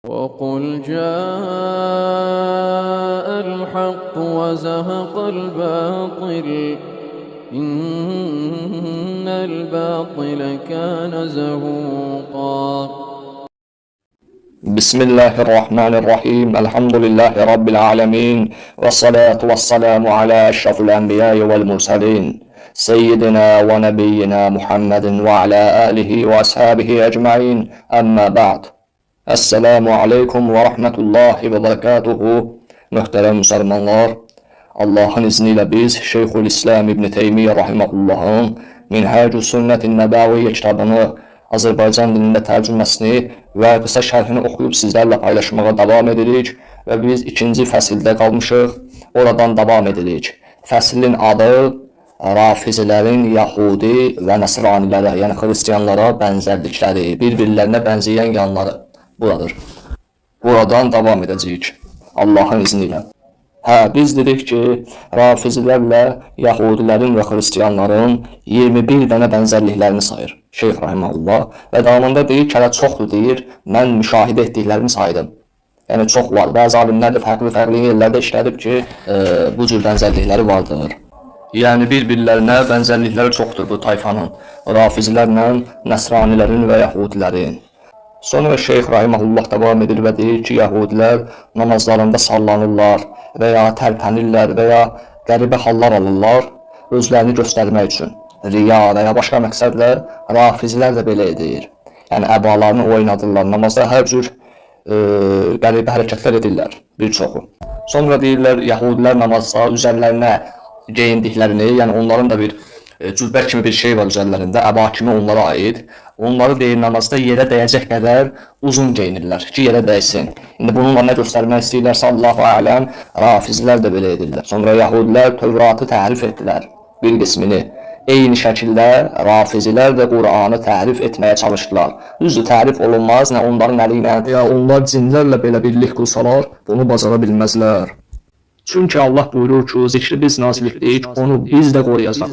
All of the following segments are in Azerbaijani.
وقل جاء الحق وزهق الباطل إن الباطل كان زهوقا. بسم الله الرحمن الرحيم. الحمد لله رب العالمين، والصلاة والسلام على أشرف الأنبياء والمرسلين سيدنا ونبينا محمد وعلى آله وأصحابه أجمعين. أما بعد. Esselamu Aleyküm ve Rahmetullahi ve Berekatuhu. Muhterem Müslümanlar, Allah'ın izniyle biz Şeyhülislam İbn Teymiyye Rahimahullah'ın Minhacü Sünnetin Nebaviyye kitabını Azərbaycan dilində tərcüməsini və qısa şərhini oxuyub sizlərlə paylaşmağa davam edirik və biz ikinci fəsildə qalmışıq. Oradan davam edirik. Fəslin adı Rafizilərin Yahudi və Nəsranilərə, yəni Xristiyanlara bənzərlikləri, bir-birlərinə bənzəyən yanları buradır. Buradan davam edəcəyik Allah'ın izniyle. Biz dedik ki, Rafizilərlə Yahudilərin və Xristiyanların 21 dənə bənzərliklərini sayır Şeyx Rahiməhullah və davamında deyir ki, hələ çoxdur deyir, mən müşahidə etdiklərimi saydım. Yəni çox var. Bəzi alimlər də fərqli yerlərdə işlədib ki, bu cür bənzərlikləri vardır. Yəni bir-birlərinə bənzərlikləri çoxdur bu tayfanın, Rafizilərlə Nəsranilərin və Yahudilərin. Sonra Şeyx Rahiməhullah davam edir və deyir ki, Yahudilər namazlarında sallanırlar və ya tərpənirlər və ya qəribə hallar alırlar özlərini göstərmək üçün. Riya və ya başqa məqsədlə Rafizilər də belə edir. Yəni əbalarını oynadırlar, namazda hər cür qəribə hərəkətlər edirlər bir çoxu. Sonra deyirlər, Yahudilər namazda üzərlərinə geyindiklərini, yəni onların da bir cübbə kimi bir şey var üzərlərində, əba kimi onlara aid. Onları deyir namazda yerə dəyəcək qədər uzun geyinirlər ki, yerə dəysin. İndi bununla nə göstərmək istəyirlərsə Allahu aləm, Rafizlər də belə edirlər. Sonra Yahudilər Tövratı təhrif etdilər bir qismini. Eyni şəkildə Rafizilər də Qur'anı təhrif etməyə çalışdılar. Düzdür, təhrif olunmaz, nə onların əli ilə, ya onlar cinlərlə belə birlik qursalar, bunu bacara bilməzlər. Çünki Allah buyurur ki, zikri biz nazil etdik, onu biz də qoruyacaq.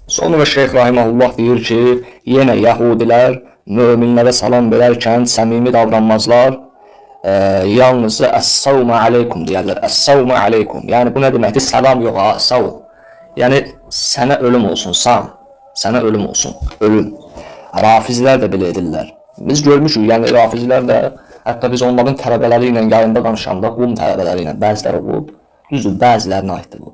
Sonra Şeyx Rahiməhullah deyir ki, yenə Yahudilər möminlərə salam verərkən səmimi davranmazlar, yalnız əs-savmə aleykum deyərlər, əs-savmə aleykum. Yəni bu nə deməkdir? Salam yox, sav. Yəni sənə ölüm olsun, sam. Sənə ölüm olsun, ölüm. Rafizlər də belə edirlər. Biz görmüşük, yəni Rafizlər də, hətta biz onların tələbələri ilə yayında danışanda, qum tələbələri ilə bəziləri olub, düzdür, bəzilərinə aiddir bu.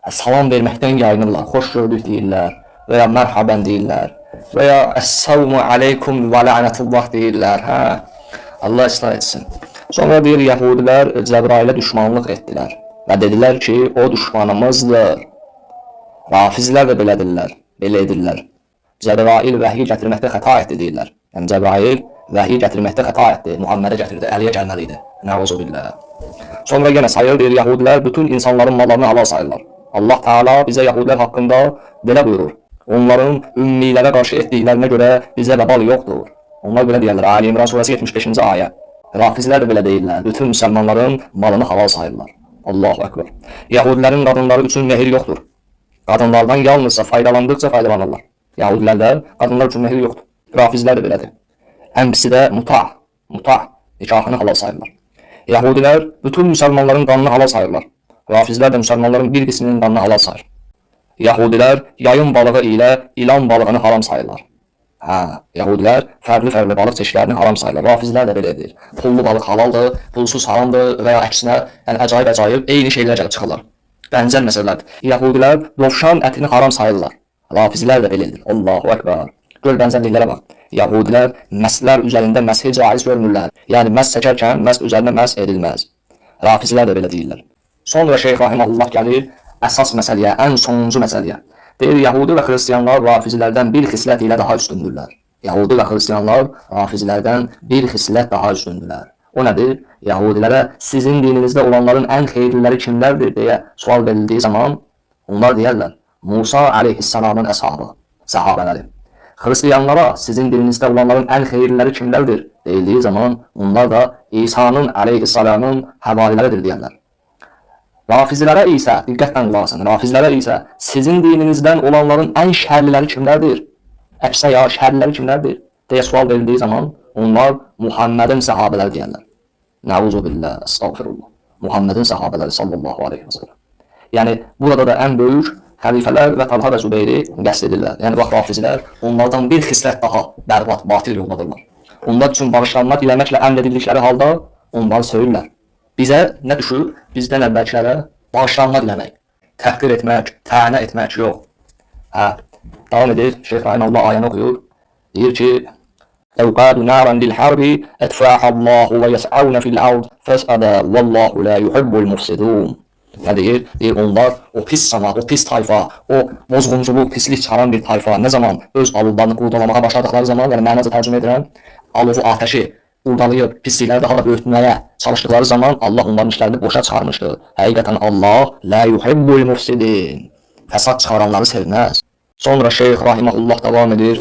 Salam verməkdən yayınırlar, xoş gördük deyirlər və ya mərhabən deyirlər və ya əs-savmu aleykum və lənətullah deyirlər. Allah islah etsin. Sonra deyir, Yahudilər Cəbrailə düşmanlıq etdilər və dedilər ki, o düşmanımızdır. Rafizlər də belə edirlər. Cəbrail vəhiy gətirməkdə xəta etdi deyirlər. Yəni Cəbrail vəhiy gətirməkdə xəta etdi, Muhammedə gətirdi, Əliyə gəlməli idi. Nəuzubillah. Sonra yenə sayır, deyir, Yahudilər bütün insanların mallarını halal sayırlar. Allah Teala bizə Yahudilər haqqında belə buyurur. Onların ümmilərə qarşı etdiklərinə görə bizə vəbal yoxdur. Onlar belə deyirlər. Ali İmran surəsi 75-ci ayə. Rafizlər də belə deyirlər. Bütün müsəlmanların malını halal sayırlar. Allahu Ekber. Yahudilərin qadınları üçün mehir yoxdur. Qadınlardan yalnızca faydalandıqca faydalanırlar. Yahudilərdə qadınlar üçün mehir yoxdur. Rafizlər də belədir. Ən pisi də muta, nikahını halal sayırlar. Yahudilər bütün müsəlmanların qanını halal sayırlar. Rafizlər də müsəlmanların bir qisminin qanını halal sayır. Yahudilər yayın balığı ilə ilan balığını haram sayırlar. Yahudilər fərqli balıq çeşidlərini haram sayırlar. Rafizlər də belə edir. Pullu balıq halaldır, pulsuz haramdır və ya əksinə, yəni əcayib eyni şeylər gəlib çıxırlar. Bənzər məsələlərdir. Yahudilər dovşan ətini haram sayırlar. Rafizlər də belə edir. Allahu Ekber. Gör bənzərliklərə bax. Yahudilər məslər üzərində məshi caiz görmürlər. Yəni məs çəkərkən məs üzərində məs edilməz. Rafizlər də belə deyirlər. Sonra Şeyx Rahiməhullah gəlir əsas məsələyə, ən sonuncu məsələyə. Deyir, Yahudi və Xristiyanlar Rafizilərdən bir xislət ilə daha üstündürlər. Yahudi və Xristiyanlar Rafizilərdən bir xislət daha üstündürlər. O nədir? Yahudilərə sizin dininizdə olanların ən xeyirliləri kimlərdir deyə sual verildiyi zaman onlar deyərlər, Musa aleyhissalamın əshabı, səhabələri. Xristiyanlara sizin dininizdə olanların ən xeyirliləri kimlərdir deyildiyi zaman onlar da İsa'nın aleyhissalamın həvariləridir deyərlər. Rafizilərə isə, diqqətlə qulaq asın, Rafizilərə isə sizin dininizdən olanların ən şərliləri kimlərdir? Əksə ya şərliləri kimlərdir deyə sual verildiyi zaman Onlar Muhammedin sahabeləri deyənlər. Nəuzu billah, estağfirullah. Muhammedin sahabeləri sallallahu aleyhi və səlləm. Yəni burada da ən böyük xəlifələr və Talha və Zübeyri qəsd edirlər. Yəni bax, rafizilər onlardan bir xislət daha bərbad, batil yoldadırlar. Onlar üçün bağışlanma diləməklə əmr edildikləri halda onları söyürlər. Bizə nə düşür? Bizdən əvvəlkilərə bağışlanma diləmək, təhqir etmək, tənə etmək yox. Davam edir, Şeyx Rahiməhullah ayəni oxuyur. Deyir ki, لو قادوا نارا للحرب أدفعها الله ويسعون في الأرض فسأدا والله لا يحب المفسدون. Nə deyir? Deyir, onlar o pis cəmaət, o pis tayfa, o bozğunçuluq, pislik çıxaran bir tayfa nə zaman öz aluvlarını qurdalamağa başladıqları zaman, yəni mənəcə tərcümə edirəm, alovu, atəşi qurdalayıb pislikləri daha da böyütməyə çalışdıqları zaman Allah onların işlərini boşa çıxarmışdır. Həqiqətən Allah la yuhibbul mufsidin, fəsad çıxaranları sevməz. Sonra Şeyx Rahiməhullah davam edir.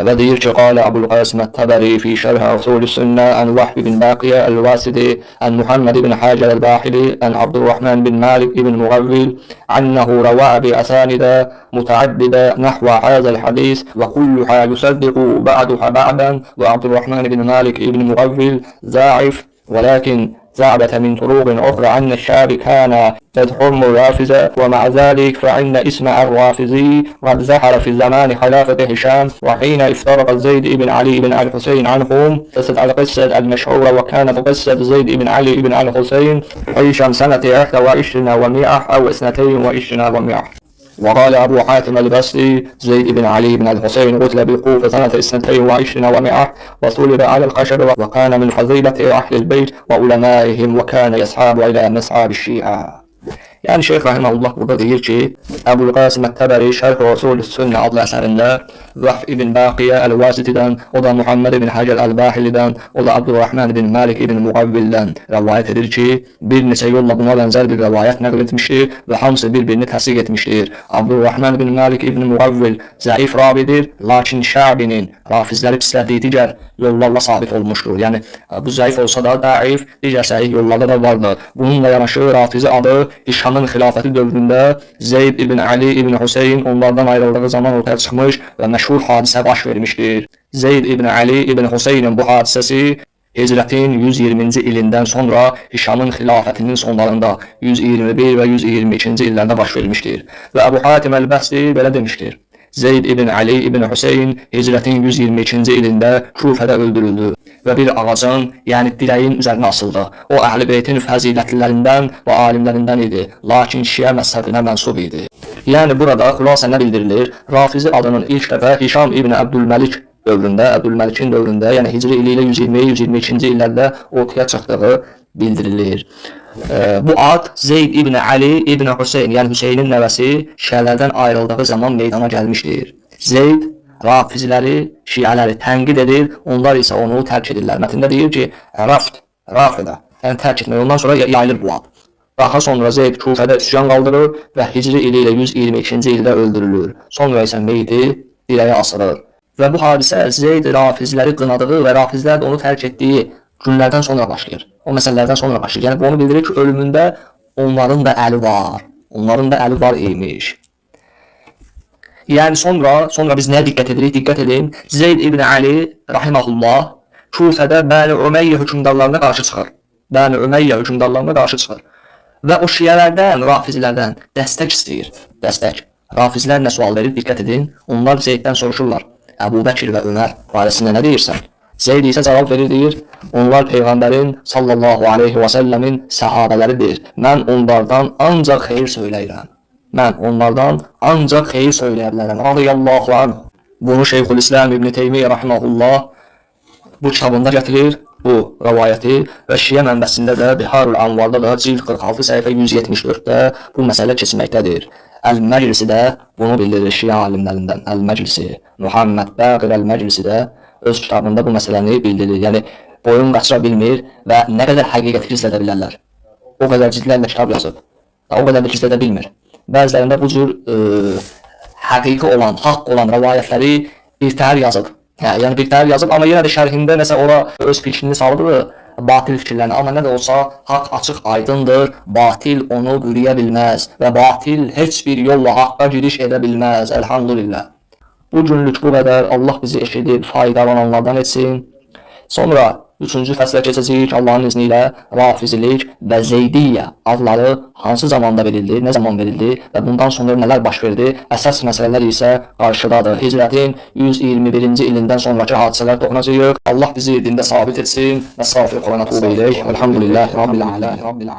ودير قال أبو القاسم الطبري في شرح أصول السنة عن وهب بن باقية الواسطي عن محمد بن حاجر الباحلي عن عبد الرحمن بن مالك بن مغول عنه روى بأسانيد متعددة نحو هذا الحديث وكلها يصدق بعضها بعضا وعبد الرحمن بن مالك بن مغول ضعيف ولكن ثابت من طرق أخرى أن الشاب كان يدحم الرافزة ومع ذلك فإن اسم الرافزي قد ظهر في زمان خلافة هشام وحين افترق زيد بن علي بن الحسين عنهم قصة القصة المشهورة وكانت قصة زيد بن علي بن الحسين هشام سنة 21 و100 أو 22 و100. وقال أبو حاتم البصري زيد بن علي بن الحسين قتل بالكوفة سنة 22 و100 وصلب على الخشب وكان من فضيلة أهل البيت وعلمائهم وكان يصحاب إلى مصحاب الشيعة. Yəni Şeyx Rahiməhullah burada deyir ki, Əbul Qasim Ət-Təbəri Şərh Usul Sünnə adlı əsərində Vahb ibn Baqiyə Əl-Vasitidən, o da Muhammed ibn Hacer Əl-Bahilidən, o da Abdurrahman ibn Malik ibn Muğavvildən rəvayət edir ki, bir neçə yolla buna bənzər bir rəvayət nəql etmişdir və hamısı bir-birini təsdiq etmişdir. Abdurrahman ibn Malik ibn Muğavvil zəif ravidir, lakin Şəbinin rafizləri pislədiyi digər yollarla sabit olmuşdur. Yəni bu zəif olsa da daif, digər səhih yollarda da vardır. Bununla yanaşı rafizi adı İşhanın xilafəti dövründə Zeyd ibn Ali ibn Hüseyin onlardan ayrıldığı zaman ortaya çıxmış və məşhur hadisə baş vermişdir. Zeyd ibn Ali ibn Hüseynin bu hadisəsi Hicrətin 120-ci ilindən sonra Hişamın xilafətinin sonlarında 121 və 122-ci illərdə baş vermişdir. Və Əbu Hatim Əl-Bəsri belə demişdir. Zeyd ibn Ali ibn Hüseyin Hicrətin 122-ci ilində Kufədə öldürüldü və bir ağacın, yəni dirəyin üzərinə asıldı. O Əhl-i Beytin fəzilətlilərindən və alimlərindən idi, lakin Şiə məzhəbinə mənsub idi. Yəni burada xülasə nə bildirilir? Rafizi adının ilk dəfə Hişam ibn Əbdülməlik dövründə, Əbdülməlikin dövründə, yəni Hicri ili ilə 120-122-ci illərdə ortaya çıxdığı bildirilir. Bu ad Zeyd ibn Ali ibn Hüseyin, yəni Hüseynin nəvəsi şiələrdən ayrıldığı zaman meydana gəlmişdir. Zeyd rafiziləri, şiələri tənqid edir, onlar isə onu tərk edirlər. Mətndə deyir ki, rafidə, yəni tərk etmək, ondan sonra yayılır bu ad. Daha sonra Zeyd Kufədə üsyan qaldırır və Hicri ili ilə 122-ci ildə öldürülür. Sonra isə meydi dirəyə asılır. Və bu hadisə Zeyd rafizləri qınadığı və rafizlər onu tərk etdiyi günlərdən sonra başlayır. O məsələlərdən sonra başlayır. Yəni bu onu bildirir ki, ölümündə onların da əli var. Onların da əli var imiş. Yəni sonra biz nəyə diqqət edirik? Diqqət edin. Zeyd ibn Ali rahimehullah Kufədə Bəni Ümeyyə hökmdarlarına qarşı çıxır. Bəni Ümeyyə hökmdarlarına qarşı çıxır. Və o şiələrdən, rafizlərdən dəstək istəyir. Dəstək. Rafizlər nə sual verir? Diqqət edin. Onlar Zeyddən soruşurlar. Əbu Bəkir və Ömər barəsində nə deyirsən? Zeyd isə cavab verir, deyir, onlar Peyğəmbərin sallallahu aleyhi və səlləmin səhabələridir. Mən onlardan ancaq xeyir söyləyirəm. Mən onlardan ancaq xeyir söyləyə bilərəm. Radiyallahu anh. Bunu Şeyxülislam İbn Teymiyyə rahimehullah bu kitabında gətirir, bu rəvayəti və Şiə mənbəsində də Biharul Anvarda da cild 46 səhifə 174-də bu məsələ keçməkdədir. Əl-Məclisi də bunu bildirir Şiə alimlərindən. Əl-Məclisi, Muhammed Baqir Əl-Məclisi də öz kitabında bu məsələni bildirir. Yəni boyun qaçıra bilmir və nə qədər həqiqəti gizlədə bilərlər. O qədər cildlərlə kitab yazıb. O qədər də gizlədə bilmir. Bəzilərində bu cür həqiqi olan, haqq olan rəvayətləri birtəhər yazıb. Yəni birtəhər yazıb, amma yenə də şərhində nəsə ora öz fikrini salır, batil fikirlərini. Amma nə də olsa haqq açıq aydındır, batil onu bürüyə bilməz və batil heç bir yolla haqqa giriş edə bilməz. Elhamdülillah. Bu günlük bu qədər. Allah bizi eşidib faydalananlardan etsin. Sonra 3-cü fəslə keçəcəyik. Allahın izni ilə Rafizilik və Zeydiyyə adları hansı zamanda verildi, nə zaman verildi və bundan sonra nələr baş verdi? Əsas məsələlər isə qarşıdadır. Hicrətin 121-ci ilindən sonraki hadisələr toxunacağıq. Allah bizi dində sabit etsin və safir Qurana tövbə edək. Elhamdülillah Rabbil alemin.